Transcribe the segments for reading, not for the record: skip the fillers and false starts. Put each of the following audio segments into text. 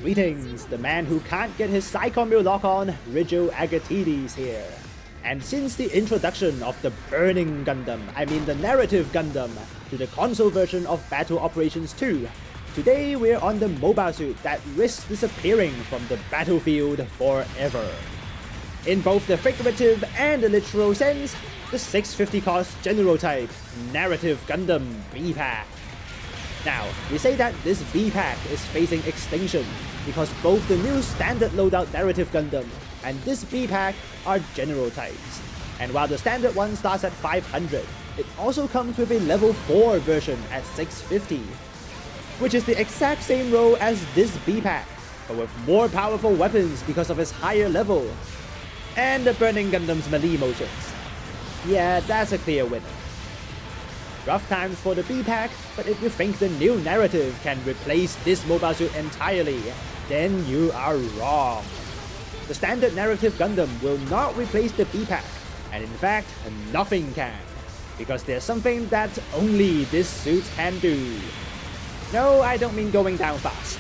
Greetings, the man who can't get his Psychommu lock on, Rigil Agateides here. And since the introduction of the Burning Gundam, the Narrative Gundam, to the console version of Battle Operations 2, today we're on the mobile suit that risks disappearing from the battlefield forever. In both the figurative and the literal sense, the 650 cost General Type Narrative Gundam B-Pack. Now, we say that this B-Pack is facing extinction because both the new standard loadout Narrative Gundam and this B-Pack are General Types. And while the standard one starts at 500, it also comes with a level 4 version at 650, which is the exact same row as this B-Pack, but with more powerful weapons because of its higher level, and the Burning Gundam's melee motions. Yeah, that's a clear winner. Rough times for the B-Pack, but if you think the new narrative can replace this mobile suit entirely, then you are wrong. The standard Narrative Gundam will not replace the B-Pack, and in fact, nothing can, because there's something that only this suit can do. No, I don't mean going down fast.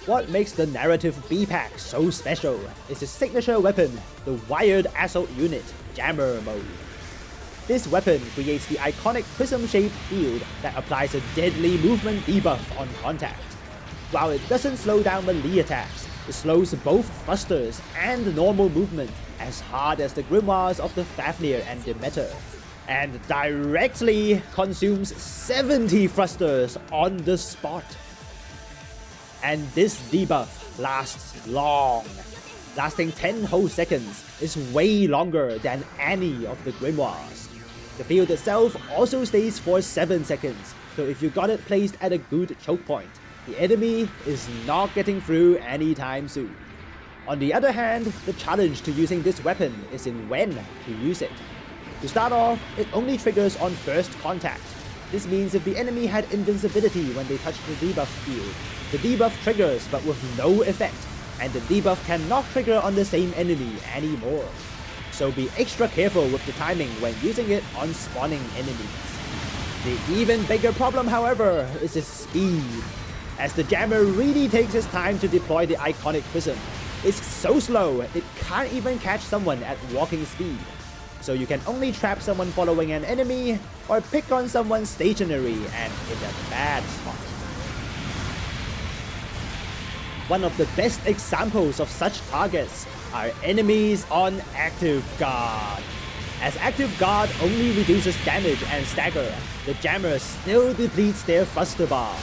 What makes the Narrative B-Pack so special is its signature weapon, the Wired Assault Unit Jammer Mode. This weapon creates the iconic prism-shaped field that applies a deadly movement debuff on contact. While it doesn't slow down melee attacks, it slows both thrusters and normal movement as hard as the grimoires of the Fafnir and Demeter, and directly consumes 70 thrusters on the spot. And this debuff lasts long. Lasting 10 whole seconds is way longer than any of the grimoires. The field itself also stays for 7 seconds, so if you got it placed at a good choke point, the enemy is not getting through anytime soon. On the other hand, the challenge to using this weapon is in when to use it. To start off, it only triggers on first contact. This means if the enemy had invincibility when they touch the debuff field, the debuff triggers but with no effect, and the debuff cannot trigger on the same enemy anymore. So be extra careful with the timing when using it on spawning enemies. The even bigger problem, however, is its speed, as the jammer really takes its time to deploy the iconic prism. It's so slow, it can't even catch someone at walking speed. So you can only trap someone following an enemy, or pick on someone stationary and in a bad spot. One of the best examples of such targets are enemies on Active Guard. As Active Guard only reduces damage and stagger, the jammer still depletes their thruster bar,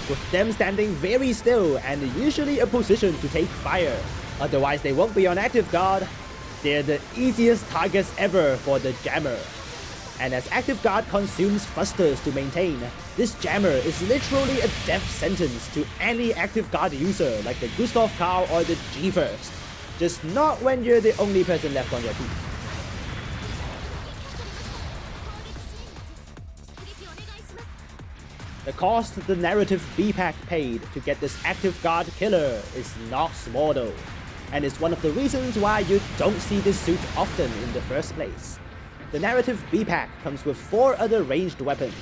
with them standing very still and usually a position to take fire, otherwise they won't be on Active Guard. They're the easiest targets ever for the jammer. And as Active Guard consumes thrusters to maintain, this jammer is literally a death sentence to any Active Guard user like the Gustav Karl or the G-First. Just not when you're the only person left on your team. The cost the Narrative B-Pack paid to get this Active Guard killer is not small though, and it's one of the reasons why you don't see this suit often in the first place. The Narrative B-Pack comes with 4 other ranged weapons,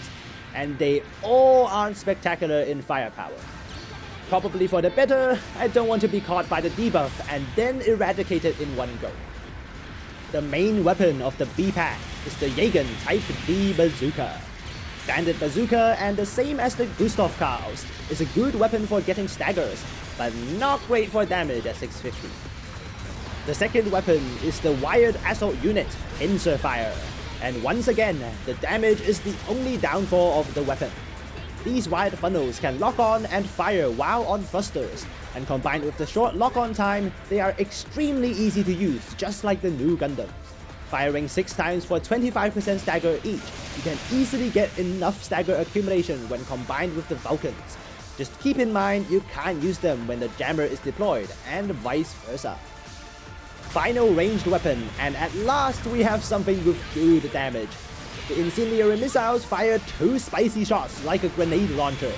and they all aren't spectacular in firepower. Probably for the better, I don't want to be caught by the debuff and then eradicated in one go. The main weapon of the B-Pack is the Jagen Type D bazooka. Standard bazooka, and the same as the Gustav Karls, is a good weapon for getting staggers, but not great for damage at 650. The second weapon is the Wired Assault Unit Pincer Fire, and once again, the damage is the only downfall of the weapon. These wide funnels can lock on and fire while on thrusters, and combined with the short lock-on time, they are extremely easy to use, just like the new Gundams. Firing 6 times for 25% stagger each, you can easily get enough stagger accumulation when combined with the Vulcans. Just keep in mind you can't use them when the jammer is deployed, and vice versa. Final ranged weapon, and at last we have something with good damage. The incendiary missiles fire 2 spicy shots like a grenade launcher.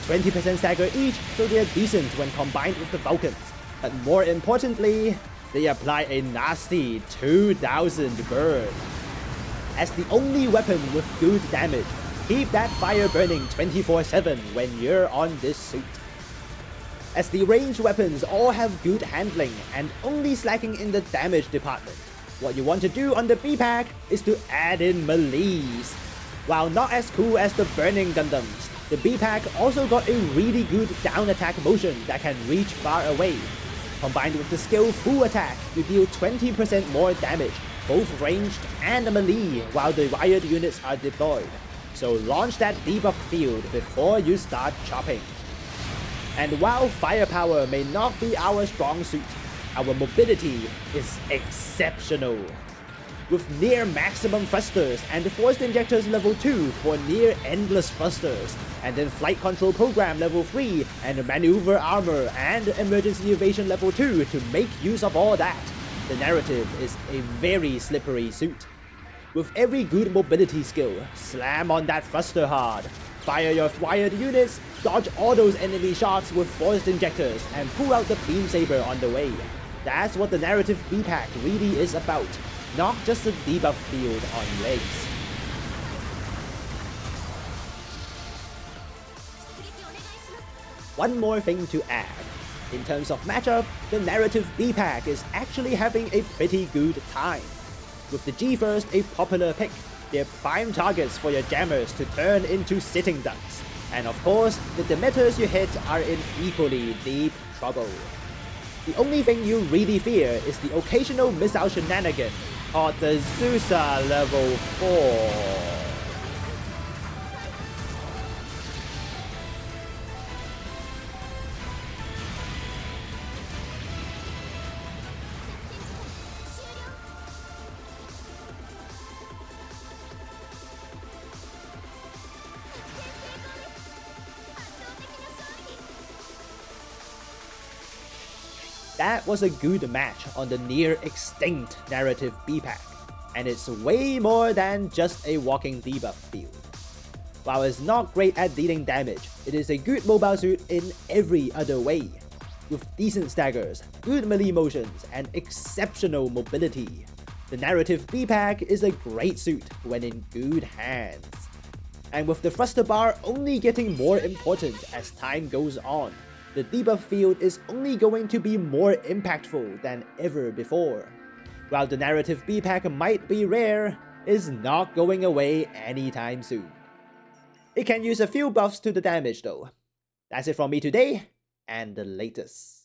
20% stagger each, so they're decent when combined with the Vulcans. But more importantly, they apply a nasty 2000 burn. As the only weapon with good damage, Keep that fire burning 24/7 when you're on this suit. As the ranged weapons all have good handling and only slacking in the damage department, what you want to do on the B-Pack is to add in melees. While not as cool as the Burning Gundams, the B-Pack also got a really good down attack motion that can reach far away. Combined with the skill Full Attack, you deal 20% more damage, both ranged and melee, while the wired units are deployed. So launch that debuff field before you start chopping. And while firepower may not be our strong suit, our mobility is exceptional. With near maximum thrusters and forced injectors level 2 for near endless thrusters, and then flight control program level 3 and maneuver armor and emergency evasion level 2 to make use of all that, the Narrative is a very slippery suit. With every good mobility skill, slam on that thruster hard, fire your wired units, dodge all those enemy shots with forced injectors, and pull out the beam saber on the way. That's what the Narrative B-Pack really is about, not just a debuff field on legs. One more thing to add. In terms of matchup, the Narrative B-Pack is actually having a pretty good time. With the G-First a popular pick, they're prime targets for your jammers to turn into sitting ducks. And of course, the Demeters you hit are in equally deep trouble. The only thing you really fear is the occasional missile shenanigan called the Zusa level 4. That was a good match on the near extinct Narrative B-Pack, and it's way more than just a walking debuff field. While it's not great at dealing damage, it is a good mobile suit in every other way, with decent staggers, good melee motions, and exceptional mobility. The Narrative B-Pack is a great suit when in good hands. And with the thruster bar only getting more important as time goes on, the debuff field is only going to be more impactful than ever before. While the Narrative B-Pack might be rare, it's not going away anytime soon. It can use a few buffs to the damage though. That's it from me today, and the latest.